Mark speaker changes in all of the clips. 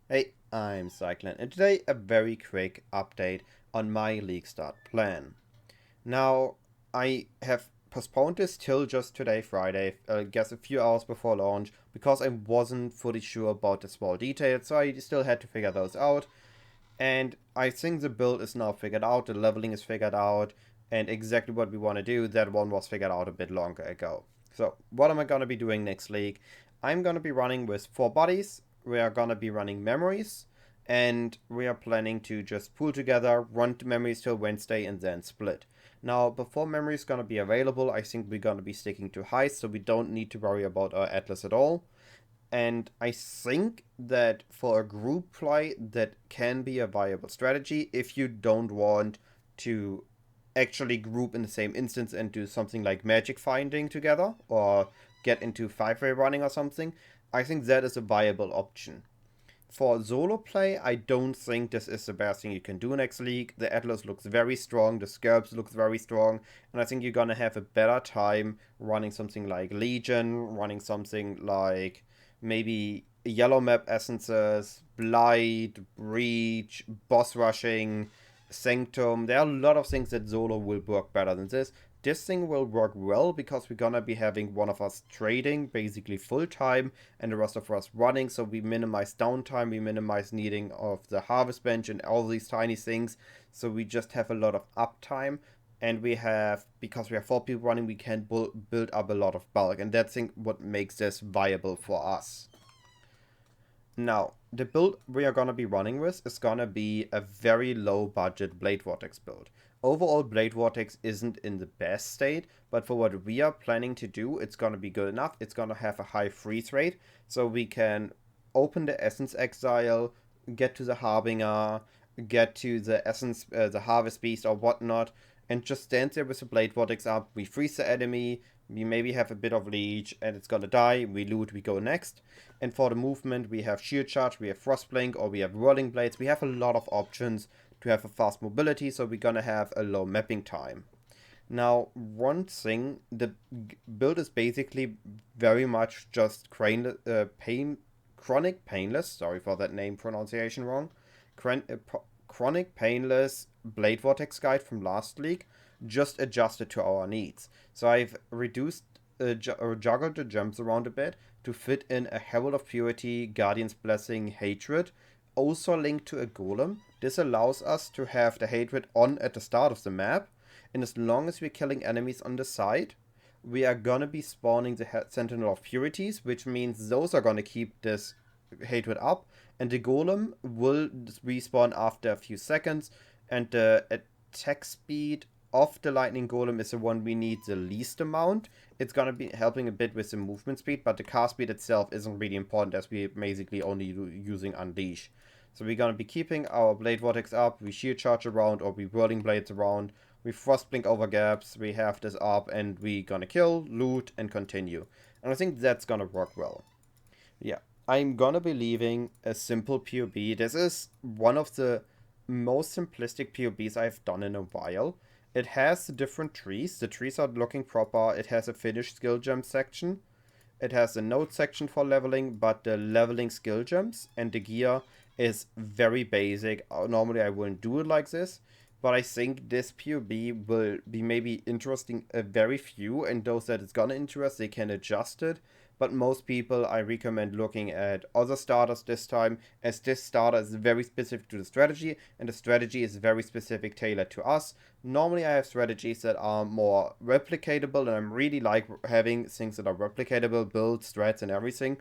Speaker 1: Hey, I'm Cyclon, and today a very quick update on my League Start plan. Now, I have postponed this till just today, Friday, I guess a few hours before launch, because I wasn't fully sure about the small details, so I still had to figure those out. And I think the build is now figured out, the leveling is figured out, and exactly what we want to do, that one was figured out a bit longer ago. So, what am I going to be doing next league? I'm going to be running with 4 buddies, we are going to be running memories, and we are planning to just pool together, run memories till Wednesday, and then split. Now, before memory is going to be available, I think we're going to be sticking to heist, so we don't need to worry about our atlas at all. And I think that for a group play, that can be a viable strategy if you don't want to actually group in the same instance and do something like magic finding together or get into 5-way running or something. I think that is a viable option. For solo play, I don't think this is the best thing you can do next league. The Atlas looks very strong, the Scarabs looks very strong, and I think you're gonna have a better time running something like Legion, running something like maybe yellow map essences, Blight, Breach, boss rushing, Sanctum. There are a lot of things that solo will work better than this. This thing will work well because we're gonna be having one of us trading basically full time and the rest of us running, so we minimize downtime, we minimize needing of the harvest bench and all these tiny things, so we just have a lot of uptime. And we have, because we have 4 people running, we can build up a lot of bulk, and that's what makes this viable for us. Now, the build we are gonna be running with is gonna be a very low budget Blade Vortex build. Overall, Blade Vortex isn't in the best state, but for what we are planning to do, it's gonna be good enough. It's gonna have a high freeze rate, so we can open the Essence Exile, get to the Harbinger, get to the Essence, the Harvest Beast or whatnot, and just stand there with the Blade Vortex up. We freeze the enemy, we maybe have a bit of leech, and it's gonna die. We loot, we go next. And for the movement, we have Shield Charge, we have Frostblink, or we have Whirling Blades. We have a lot of options to have a fast mobility, so we're gonna have a low mapping time. Now, one thing, the build is basically very much just chronic painless. Sorry for that name pronunciation wrong. Chronic painless Blade Vortex guide from last league, just adjusted to our needs. So I've reduced, juggled the gems around a bit to fit in a Herald of Purity, Guardian's Blessing, Hatred, also linked to a Golem. This allows us to have the Hatred on at the start of the map, and as long as we're killing enemies on the side, we are gonna be spawning the Sentinel of Purities, which means those are gonna keep this Hatred up, and the Golem will respawn after a few seconds, and the attack speed of the Lightning Golem is the one we need the least amount. It's gonna be helping a bit with the movement speed, but the cast speed itself isn't really important as we're basically only using Unleash. So we're gonna be keeping our Blade Vortex up, we Shield Charge around, or we Whirling Blades around, we Frostblink over gaps, we have this up, and we gonna kill, loot, and continue. And I think that's gonna work well. Yeah, I'm gonna be leaving a simple POB. This is one of the most simplistic POBs I've done in a while. It has different trees. The trees are looking proper. It has a finished skill gem section. It has a node section for leveling, but the leveling skill gems and the gear is very basic. Normally I wouldn't do it like this, but I think this POB will be maybe interesting a very few, and those that it's gonna interest, they can adjust it. But most people, I recommend looking at other starters this time, as this starter is very specific to the strategy, and the strategy is very specific tailored to us. Normally I have strategies that are more replicatable, and I'm really like having things that are replicatable, builds, strats, and everything.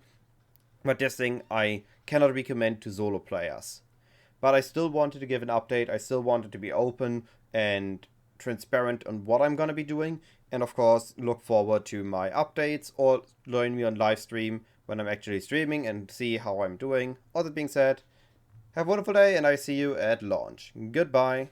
Speaker 1: But this thing I cannot recommend to solo players. But I still wanted to give an update. I still wanted to be open and transparent on what I'm going to be doing. And of course, look forward to my updates or join me on live stream when I'm actually streaming and see how I'm doing. All that being said, have a wonderful day and I see you at launch. Goodbye.